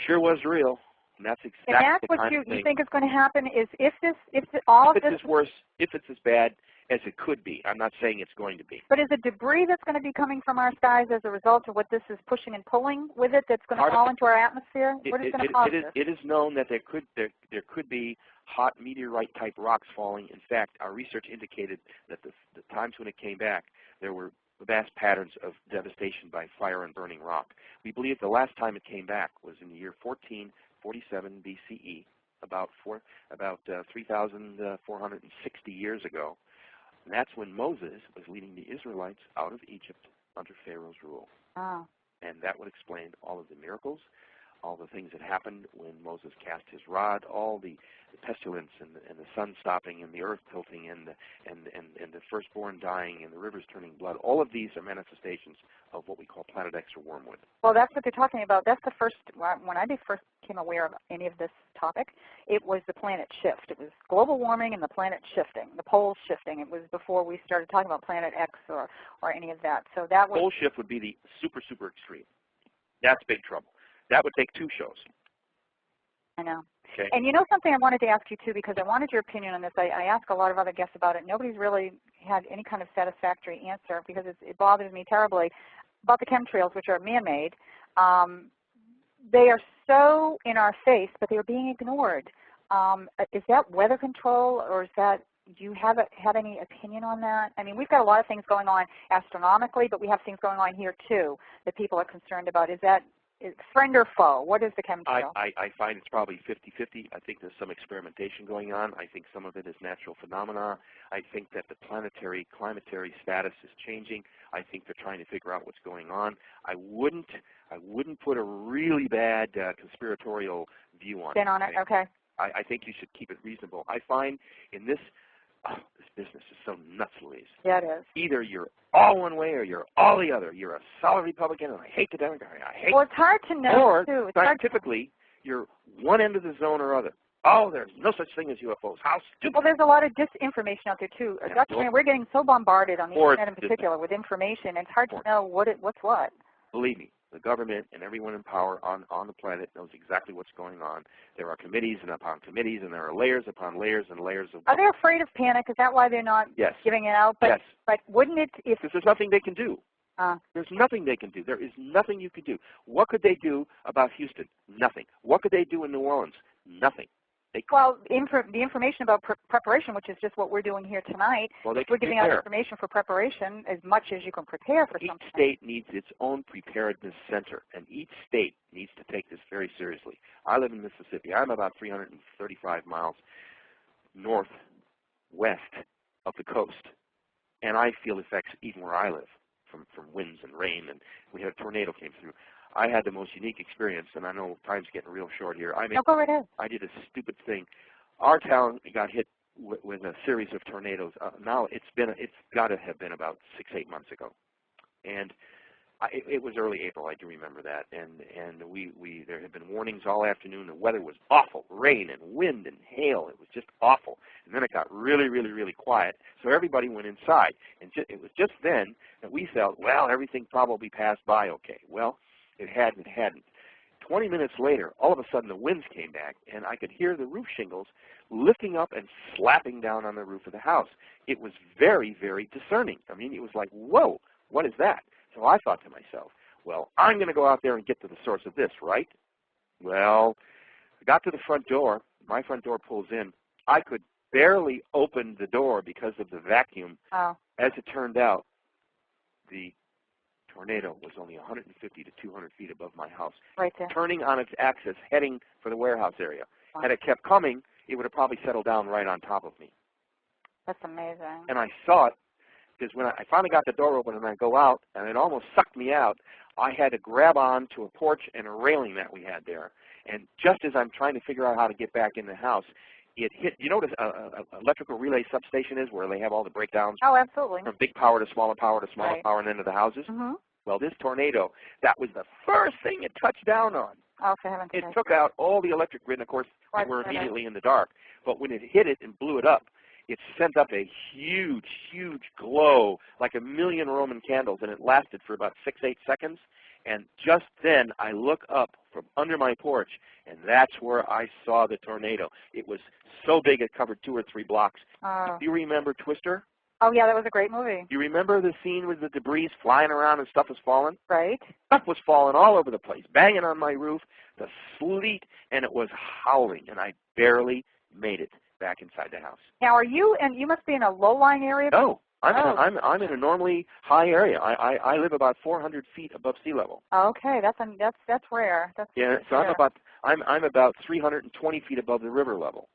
sure was real, and that's exactly and that's the what kind you of thing. think is going to happen is if it's as worse, if it's as bad as it could be. I'm not saying it's going to be. But is it debris that's going to be coming from our skies as a result of what this is pushing and pulling with it that's going to fall into our atmosphere? What is going to cause this? It is known that there could be hot meteorite-type rocks falling. In fact, our research indicated that the times when it came back, there were vast patterns of devastation by fire and burning rock. We believe the last time it came back was in the year 1447 BCE, about 3,460 years ago. And that's when Moses was leading the Israelites out of Egypt under Pharaoh's rule. Oh. And that would explain all of the miracles, all the things that happened when Moses cast his rod, all the pestilence and the sun stopping and the earth tilting and the firstborn dying and the rivers turning blood. All of these are manifestations of what we call Planet X or wormwood. Well, that's what they're talking about. That's the first, when I first became aware of any of this topic, it was the planet shift. It was global warming and the planet shifting, the poles shifting. It was before we started talking about Planet X or any of that. So that was... Pole shift would be the super, super extreme. That's big trouble. That would take 2 shows. I know. Okay. And you know something I wanted to ask you too, because I wanted your opinion on this. I asked a lot of other guests about it. Nobody's really had any kind of satisfactory answer because it bothers me terribly about the chemtrails, which are man-made. They are so in our face, but they're being ignored. Is that weather control, or is that, do you have any opinion on that? I mean, we've got a lot of things going on astronomically, but we have things going on here too that people are concerned about. Is that friend or foe? What is the chemtrail? I find it's probably 50-50. I think there's some experimentation going on. I think some of it is natural phenomena. I think that the planetary climatary status is changing. I think they're trying to figure out what's going on. I wouldn't put a really bad conspiratorial view on Spin on it, okay. I think you should keep it reasonable. I find in this business is so nuts, Louise. Yeah, it is. Either you're all one way or you're all the other. You're a solid Republican, and I hate the Democrat. I hate. Well, it's hard to know, or too. It's scientifically, you're one end of the zone or other. Oh, there's no such thing as UFOs. How stupid. Well, there's a lot of disinformation out there, too. Yeah, Dr. Rand, we're getting so bombarded on the internet in particular with information, it's hard to know what's what. Believe me, the government and everyone in power on the planet knows exactly what's going on. There are committees and upon committees, and there are layers upon layers and layers of... Are they afraid of panic? Is that why they're not giving it out? But, yes. But wouldn't it... Because there's nothing they can do. There's nothing they can do. There is nothing you could do. What could they do about Houston? Nothing. What could they do in New Orleans? Nothing. Well, the information about preparation, which is just what we're doing here tonight, we're giving out information for preparation as much as you can prepare for something. Each state needs its own preparedness center, and each state needs to take this very seriously. I live in Mississippi. I'm about 335 miles northwest of the coast, and I feel effects even where I live from winds and rain, and we had a tornado came through. I had the most unique experience, and I know time's getting real short here. No, go right ahead. I did a stupid thing. Our town got hit with a series of tornadoes. Now it's got to have been about 6-8 months ago, and it was early April. I do remember that, and there had been warnings all afternoon. The weather was awful, rain and wind and hail. It was just awful, and then it got really, really, really quiet. So everybody went inside, and it was just then that we felt, well, everything probably passed by okay. Well, it hadn't. 20 minutes later, all of a sudden the winds came back, and I could hear the roof shingles lifting up and slapping down on the roof of the house. It was very, very discerning. I mean, it was like, whoa, what is that? So I thought to myself, well, I'm going to go out there and get to the source of this, right? Well, I got to the front door. My front door pulls in. I could barely opened the door because of the vacuum. Oh. As it turned out, the tornado was only 150 to 200 feet above my house, Right there. turning on its axis, heading for the warehouse area. Wow. Had it kept coming, it would have probably settled down right on top of me. That's amazing. And I saw it because when I finally got the door open and I go out, and it almost sucked me out, I had to grab on to a porch and a railing that we had there. And just as I'm trying to figure out how to get back in the house, it hit. You know what an electrical relay substation is, where they have all the breakdowns? Oh, absolutely. From big power to smaller power to smaller Right. power and into the houses? Mm-hmm. Well, this tornado, that was the first thing it touched down on. Oh, for heaven's It sake. took out all the electric grid, and of course, Right, we're right. immediately in the dark. But when it hit it and blew it up, it sent up a huge, huge glow, like a million Roman candles, and it lasted for about 6-8 seconds. And just then, I look up from under my porch, and that's where I saw the tornado. It was so big it covered 2 or 3 blocks. Oh. Do you remember Twister? Oh, yeah, that was a great movie. Do you remember the scene with the debris flying around and stuff was falling? Right. Stuff was falling all over the place, banging on my roof, the sleet, and it was howling, and I barely made it back inside the house. Now, are you, and you must be in a low-lying area? No, I'm Oh. I'm in a normally high area. I live about 400 feet above sea level. Okay, that's rare. That's Yeah, so rare. I'm about 320 feet above the river level.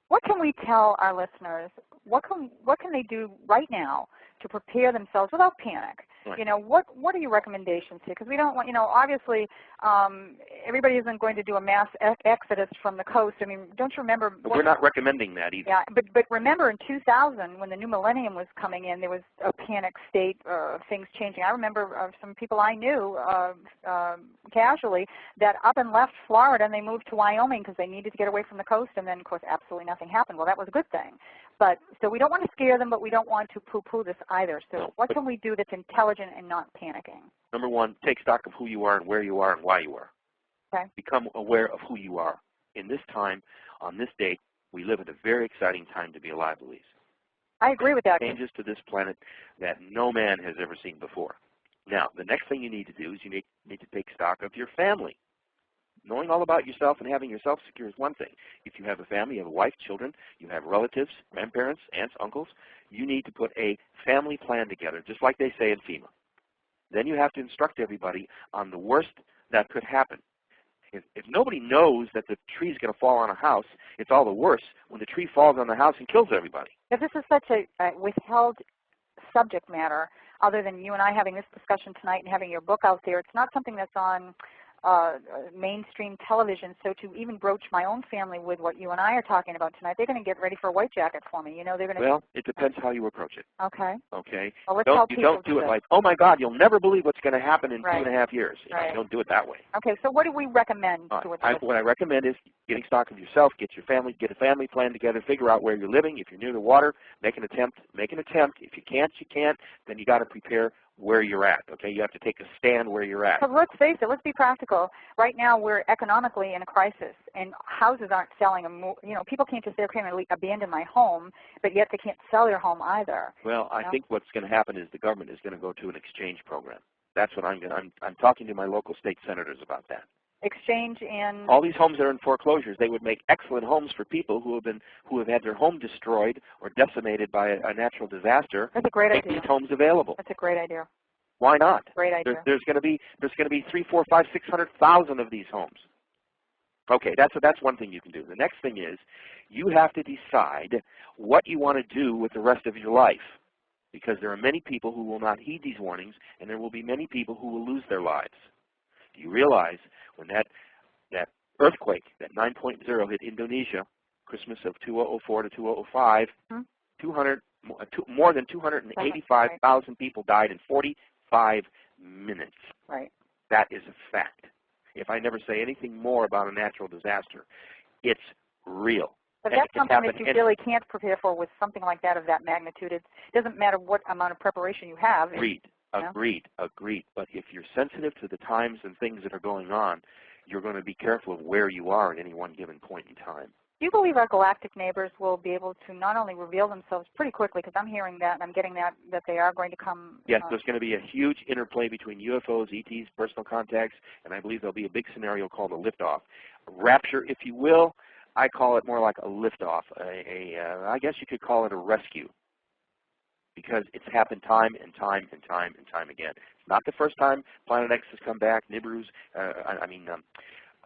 What can we tell our listeners? What can they do right now to prepare themselves without panic? Right. You know, what are your recommendations here? Because we don't want, you know, obviously everybody isn't going to do a mass exodus from the coast. I mean, don't you remember? But we're not recommending that either. Yeah, but remember in 2000 when the new millennium was coming in, there was a panic state, things changing. I remember some people I knew casually that up and left Florida and they moved to Wyoming because they needed to get away from the coast, and then of course absolutely nothing happened. Well, that was a good thing. But so we don't want to scare them, but we don't want to poo-poo this either. So No, what can we do that's intelligent and not panicking? Number one, take stock of who you are and where you are and why you are. Okay. Become aware of who you are. In this time, on this date, we live at a very exciting time to be alive, Louise. I agree with that. Changes to this planet that no man has ever seen before. Now, the next thing you need to do is you need to take stock of your family. Knowing all about yourself and having yourself secure is one thing. If you have a family, you have a wife, children, you have relatives, grandparents, aunts, uncles, you need to put a family plan together, just like they say in FEMA. Then you have to instruct everybody on the worst that could happen. If nobody knows that the tree is going to fall on a house, it's all the worse when the tree falls on the house and kills everybody. If this is such a withheld subject matter, other than you and I having this discussion tonight and having your book out there, it's not something that's on mainstream television. So to even broach my own family with what you and I are talking about tonight, they're going to get ready for a white jacket for me. You know, they're going to. Well, it depends how you approach it. Okay. Okay. Well, let's tell You people don't do it this. like, oh my God, you'll never believe what's going to happen in Right. 2.5 years. Right. You don't do it that way. Okay. So what do we recommend to What I recommend is getting stock of yourself, get a family plan together, figure out where you're living. If you're near the water, make an attempt. If you can't, you can't. Then you got to prepare where you're at. Okay, you have to take a stand where you're at. Because let's face it, let's be practical. Right now, we're economically in a crisis, and houses aren't selling. You know, people can't just say, okay, I'm going to abandon my home, but yet they can't sell their home either. Well, I think what's going to happen is the government is going to go to an exchange program. That's what I'm talking to my local state senators about that. Exchange and all these homes that are in foreclosures, they would make excellent homes for people who have had their home destroyed or decimated by a natural disaster. That's a great make idea. these homes available. That's a great idea. Why not? Great idea. There's going to be 3, 4, 5, 600,000 of these homes. Okay, that's one thing you can do. The next thing is you have to decide what you want to do with the rest of your life, because there are many people who will not heed these warnings, and there will be many people who will lose their lives. Do you realize when that earthquake, that 9.0 hit Indonesia, Christmas of 2004 to 2005, more than 285,000 people died in 45 minutes. Right. That is a fact. If I never say anything more about a natural disaster, it's real. But that's something that you really can't prepare for with something like that of that magnitude. It doesn't matter what amount of preparation you have. Agreed. But if you're sensitive to the times and things that are going on, you're going to be careful of where you are at any one given point in time. Do you believe our galactic neighbors will be able to not only reveal themselves pretty quickly, because I'm hearing that and I'm getting that they are going to come? Yes, there's going to be a huge interplay between UFOs, ETs, personal contacts, and I believe there'll be a big scenario called a liftoff. Rapture, if you will. I call it more like a liftoff. I guess you could call it a rescue, because it's happened time and time and time and time again. It's not the first time Planet X has come back. Nibiru's,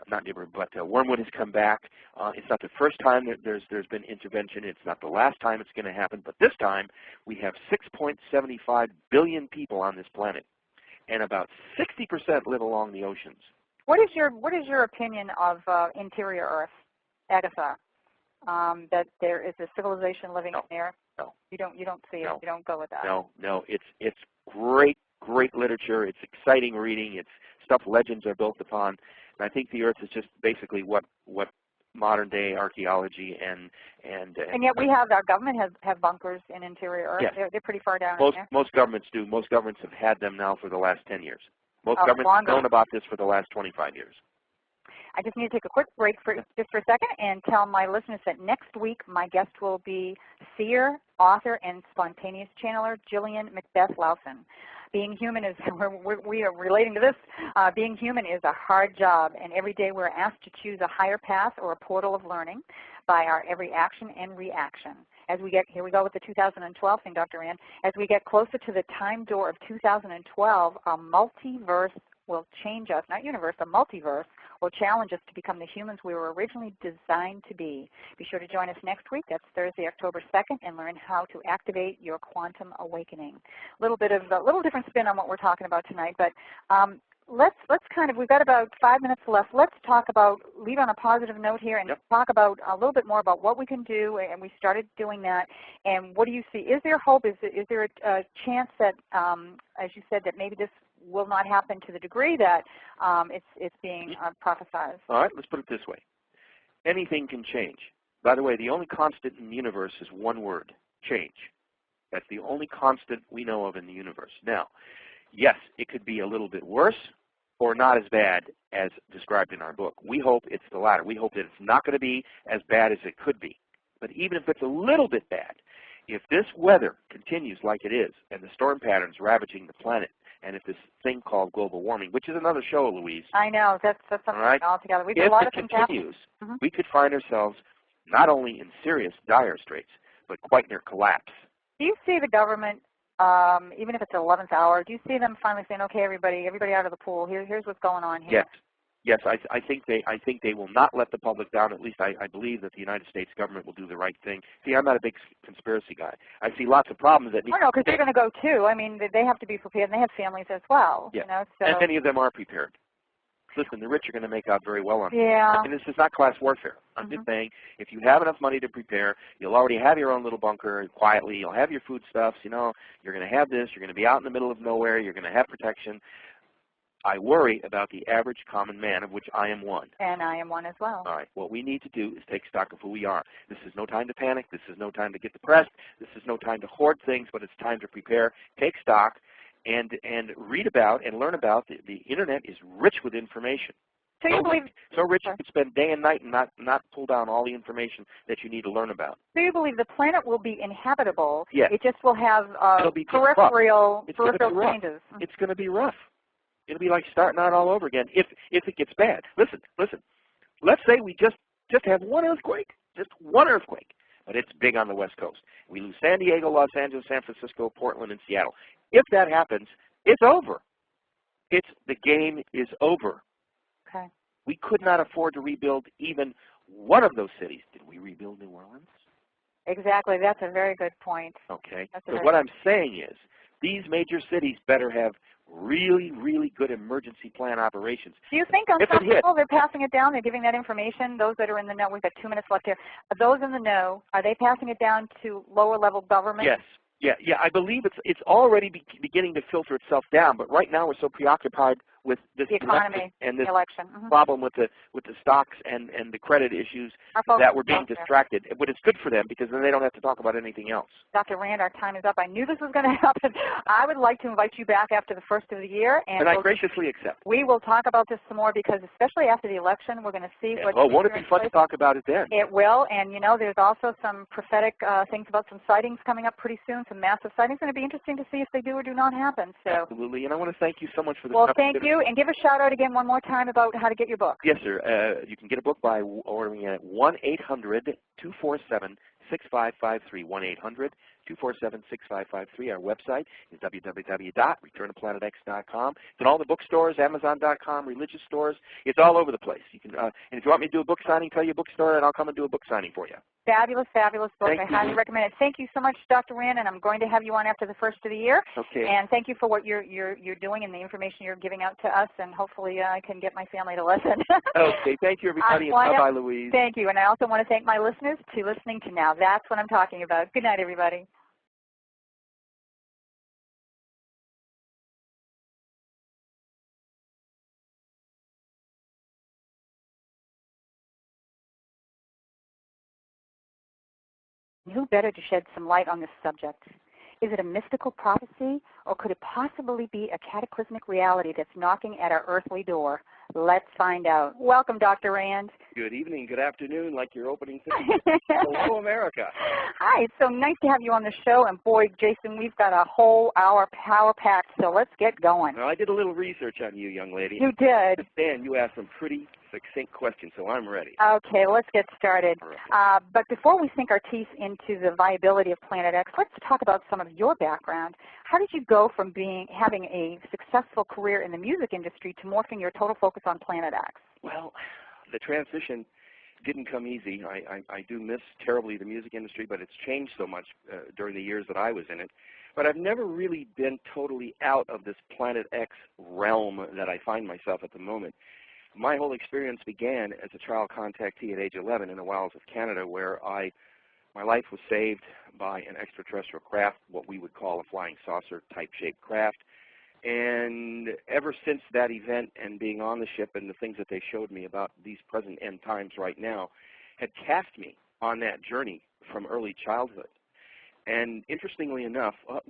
not Nibiru, but Wormwood has come back. It's not the first time that there's been intervention. It's not the last time it's going to happen. But this time, we have 6.75 billion people on this planet, and about 60% live along the oceans. What is your opinion of interior Earth, Agatha? That there is a civilization living in there? No. You don't see it. No. You don't go with that. No. It's great literature. It's exciting reading. It's stuff legends are built upon. And I think the Earth is just basically what modern day archaeology and yet we have, our government have bunkers in interior Earth. Yes. They're pretty far down in there. Most governments do. Most governments have had them now for the last 10 years. Most governments longer. have known about this for the last 25 years. I just need to take a quick break just for a second and tell my listeners that next week my guest will be seer, author, and spontaneous channeler Jillian Macbeth Lawson. Being human is, we are relating to this, being human is a hard job, and every day we're asked to choose a higher path or a portal of learning by our every action and reaction. As we get, here we go with the 2012 thing, Dr. Ann, as we get closer to the time door of 2012, a multiverse will change us, not universe, a multiverse will challenge us to become the humans we were originally designed to be. Be sure to join us next week. That's Thursday, October 2nd, and learn how to activate your quantum awakening. A little different spin on what we're talking about tonight, but let's kind of, we've got about 5 minutes left. Let's talk about, leave on a positive note here and talk about a little bit more about what we can do, and we started doing that. And what do you see? Is there hope? Is there a chance that, as you said, that maybe this will not happen to the degree that it's being prophesized? All right, let's put it this way. Anything can change. By the way, the only constant in the universe is one word, change. That's the only constant we know of in the universe. Now, yes, it could be a little bit worse or not as bad as described in our book. We hope it's the latter. We hope that it's not going to be as bad as it could be. But even if it's a little bit bad, if this weather continues like it is and the storm patterns ravaging the planet, and if this thing called global warming, which is another show, Louise. I know, that's something altogether. We've if a lot it of continues, we could find ourselves not only in serious, dire straits, but quite near collapse. Do you see the government, even if it's the 11th hour, do you see them finally saying, okay, everybody out of the pool, here's what's going on here? Yes, I think they will not let the public down. At least I believe that the United States government will do the right thing. See, I'm not a big conspiracy guy. I see lots of problems that need. Oh no, because they're going to go too. I mean, they have to be prepared, and they have families as well. Yeah. You know, so. And many of them are prepared. Listen, the rich are going to make out very well on it. Yeah. And this is not class warfare. I'm just saying, if you have enough money to prepare, you'll already have your own little bunker quietly. You'll have your foodstuffs. You know, you're going to have this. You're going to be out in the middle of nowhere. You're going to have protection. I worry about the average common man, of which I am one. And I am one as well. All right. What we need to do is take stock of who we are. This is no time to panic. This is no time to get depressed. This is no time to hoard things, but it's time to prepare, take stock, and read about and learn about. The Internet is rich with information. So you believe so rich you could spend day and night and not pull down all the information that you need to learn about. So you believe the planet will be inhabitable? Yes. It just will have peripheral changes. It's going to be rough. It'll be like starting out all over again if it gets bad. Listen. Let's say we just have one earthquake, but it's big on the West Coast. We lose San Diego, Los Angeles, San Francisco, Portland, and Seattle. If that happens, it's over. The game is over. Okay. We could not afford to rebuild even one of those cities. Did we rebuild New Orleans? Exactly. That's a very good point. Okay. So what I'm saying is these major cities better have really, really good emergency plan operations. Do you think on some people they're passing it down, they're giving that information, those that are in the know, we've got 2 minutes left here, those in the know, are they passing it down to lower level government? Yes. Yeah, I believe it's already beginning to filter itself down, but right now we're so preoccupied with this the economy and this election problem with the stocks and the credit issues that we're being distracted. But it's good for them because then they don't have to talk about anything else. Dr. Rand, our time is up. I knew this was going to happen. I would like to invite you back after the first of the year. And I graciously accept. We will talk about this some more because especially after the election, we're going to see what... Oh, won't it be fun to talk about it then? It will. And, you know, there's also some prophetic things about some sightings coming up pretty soon, some massive sightings. It's going to be interesting to see if they do or do not happen. So. Absolutely. And I want to thank you so much for this Well, opportunity. thank you. you. And give a shout out again one more time about how to get your book. Yes, sir. You can get a book by ordering it at 1-800-247-6553. 1-800-247-6553. Our website is www.returntoplanetex.com. It's in all the bookstores, Amazon.com, religious stores. It's all over the place. You can, and if you want me to do a book signing, tell your bookstore, and I'll come and do a book signing for you. Fabulous, fabulous book. Thank I you. highly recommend it. Thank you so much, Dr. Rand, and I'm going to have you on after the first of the year. Okay. And thank you for what you're doing and the information you're giving out to us, and hopefully I can get my family to listen. Okay. Thank you, everybody. Bye-bye, Louise. Thank you. And I also want to thank my listeners for listening to Now That's What I'm Talking About. Good night, everybody. Who better to shed some light on this subject? Is it a mystical prophecy, or could it possibly be a cataclysmic reality that's knocking at our earthly door? Let's find out. Welcome, Dr. Rand. Good evening, good afternoon, like your opening thing. Hello, America. Hi, it's so nice to have you on the show. And boy, Jason, we've got a whole hour power-packed, so let's get going. Well, I did a little research on you, young lady. You did. And you asked some pretty succinct questions, so I'm ready. Okay, let's get started. Right. But before we sink our teeth into the viability of Planet X, let's talk about some of your background. How did you go from having a successful career in the music industry to morphing your total focus on Planet X? Well, the transition didn't come easy. I do miss terribly the music industry, but it's changed so much during the years that I was in it. But I've never really been totally out of this Planet X realm that I find myself at the moment. My whole experience began as a trial contactee at age 11 in the wilds of Canada, where my life was saved by an extraterrestrial craft, what we would call a flying saucer type shaped craft. And ever since that event and being on the ship and the things that they showed me about these present end times right now had cast me on that journey from early childhood. And interestingly enough, I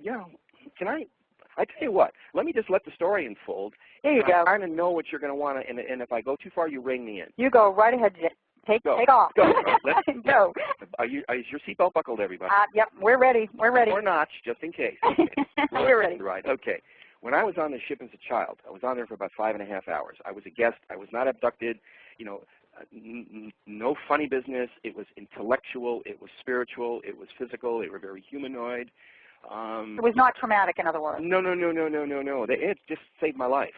tell you what, let me just let the story unfold. There you go. I kind of know what you're going to want to, and if I go too far, you rein me in. You go right ahead, Jay. Take off. Go. Let's go. Is your seatbelt buckled, everybody? Yep, we're ready. We're ready. Or not, just in case. We're ready. Right, okay. When I was on the ship as a child, I was on there for about 5.5 hours. I was a guest. I was not abducted. You know, no funny business. It was intellectual. It was spiritual. It was physical. They were very humanoid. It was not traumatic, in other words. No. It just saved my life.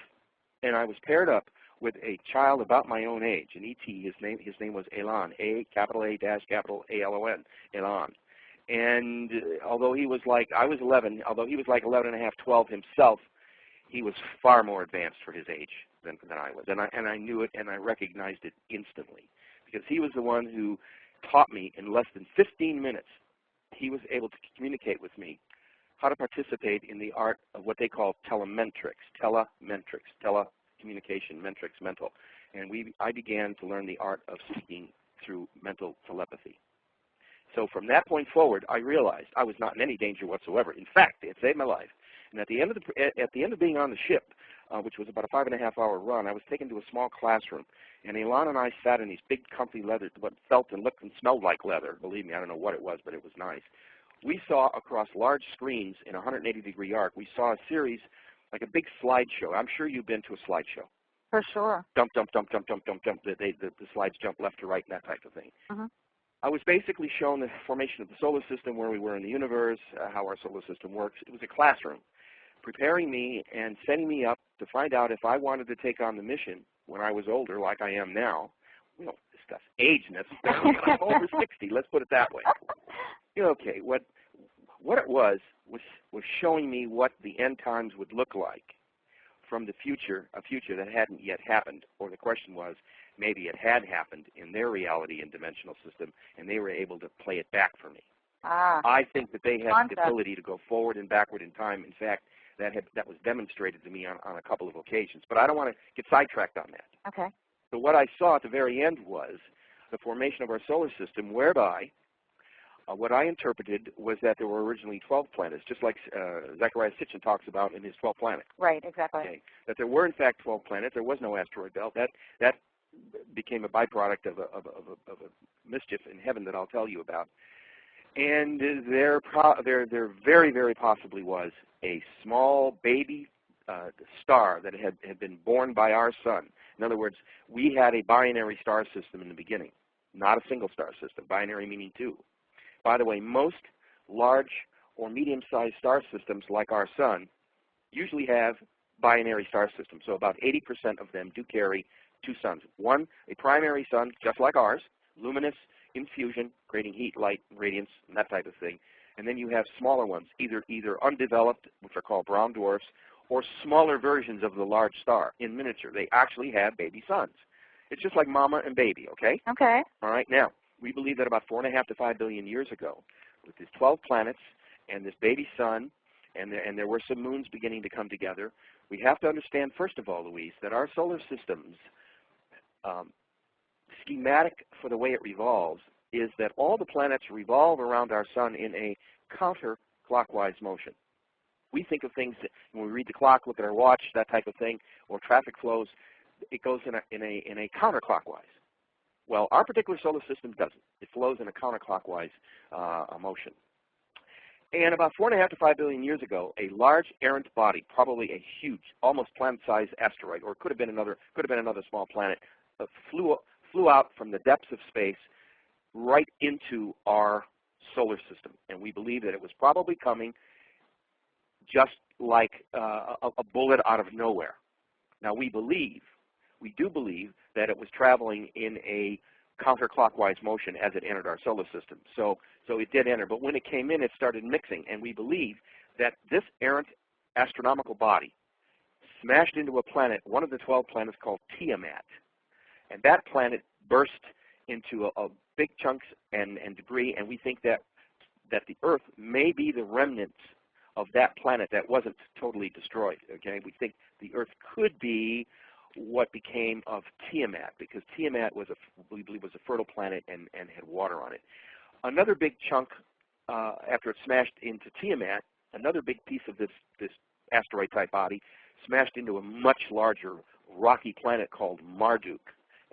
And I was paired up with a child about my own age, an E.T. His name was Elan, A-A-L-O-N, Elan. And although he was like, I was 11, although he was like 11 and a half, 12 himself, he was far more advanced for his age than I was. And I knew it, and I recognized it instantly, because he was the one who taught me in less than 15 minutes. He was able to communicate with me how to participate in the art of what they call telemetrics, telecommunication, metrics, mental. And I began to learn the art of speaking through mental telepathy. So from that point forward, I realized I was not in any danger whatsoever. In fact, it saved my life. And at the end of being on the ship, which was about a 5.5 hour run, I was taken to a small classroom. And Elan and I sat in these big comfy leather, what felt and looked and smelled like leather. Believe me, I don't know what it was, but it was nice. We saw across large screens in a 180-degree arc, we saw a series, like a big slideshow. I'm sure you've been to a slideshow. For sure. Jump. The slides jump left to right and that type of thing. Mm-hmm. I was basically shown the formation of the solar system, where we were in the universe, how our solar system works. It was a classroom, preparing me and setting me up to find out if I wanted to take on the mission when I was older, like I am now. We don't discuss age necessarily, but I'm over 60. Let's put it that way. Okay, what it was showing me what the end times would look like from the future, a future that hadn't yet happened. Or the question was, maybe it had happened in their reality and dimensional system, and they were able to play it back for me. I think that they have the ability to go forward and backward in time. In fact, that was demonstrated to me on a couple of occasions. But I don't want to get sidetracked on that. Okay. So what I saw at the very end was the formation of our solar system, whereby what I interpreted was that there were originally 12 planets, just like Zecharia Sitchin talks about in his 12 planets. Right, exactly. Okay. That there were, in fact, 12 planets. There was no asteroid belt. That became a byproduct of a mischief in heaven that I'll tell you about. And there very, very possibly was a small baby star that had been born by our sun. In other words, we had a binary star system in the beginning, not a single star system, binary meaning two. By the way, most large or medium-sized star systems like our sun usually have binary star systems. So about 80% of them do carry two suns. One, a primary sun, just like ours, luminous, in fusion, creating heat, light, radiance, and that type of thing. And then you have smaller ones, either undeveloped, which are called brown dwarfs, or smaller versions of the large star in miniature. They actually have baby suns. It's just like mama and baby, okay? Okay. All right, now, we believe that about 4.5 to 5 billion years ago, with these 12 planets and this baby sun, and there were some moons beginning to come together, we have to understand, first of all, Louise, that our solar system's schematic for the way it revolves is that all the planets revolve around our sun in a counterclockwise motion. We think of things that when we read the clock, look at our watch, that type of thing, or traffic flows, it goes in a counterclockwise. Well, our particular solar system doesn't. It flows in a counterclockwise motion. And about 4.5 to 5 billion years ago, a large errant body, probably a huge, almost planet-sized asteroid, or could have been another small planet, flew out from the depths of space right into our solar system. And we believe that it was probably coming just like a bullet out of nowhere. Now we do believe that it was traveling in a counterclockwise motion as it entered our solar system. So it did enter, but when it came in, it started mixing, and we believe that this errant astronomical body smashed into a planet, one of the 12 planets called Tiamat, and that planet burst into a big chunks and debris, and we think that the Earth may be the remnants of that planet that wasn't totally destroyed. Okay, we think the Earth could be what became of Tiamat, because Tiamat we believe was a fertile planet and had water on it. Another big chunk after it smashed into Tiamat, another big piece of this asteroid-type body smashed into a much larger rocky planet called Marduk.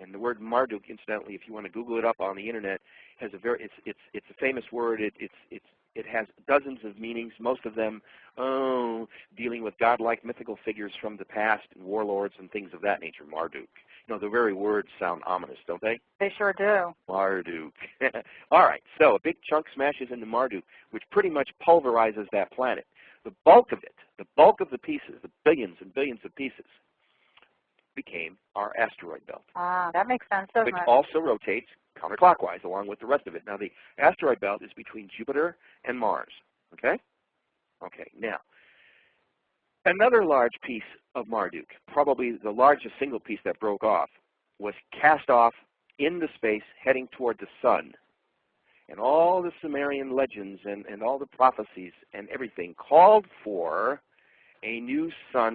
And the word Marduk, incidentally, if you want to Google it up on the internet, has it's a famous word. It has dozens of meanings, most of them dealing with godlike mythical figures from the past and warlords and things of that nature. Marduk. You know, the very words sound ominous, don't they? They sure do. Marduk. All right, so a big chunk smashes into Marduk, which pretty much pulverizes that planet. The bulk of it, the bulk of the pieces, the billions and billions of pieces, became our asteroid belt. Ah, that makes sense, doesn't which it? also rotates counterclockwise along with the rest of it. Now, the asteroid belt is between Jupiter and Mars, okay? Okay, now, another large piece of Marduk, probably the largest single piece that broke off, was cast off into space heading toward the sun. And all the Sumerian legends and all the prophecies and everything called for a new sun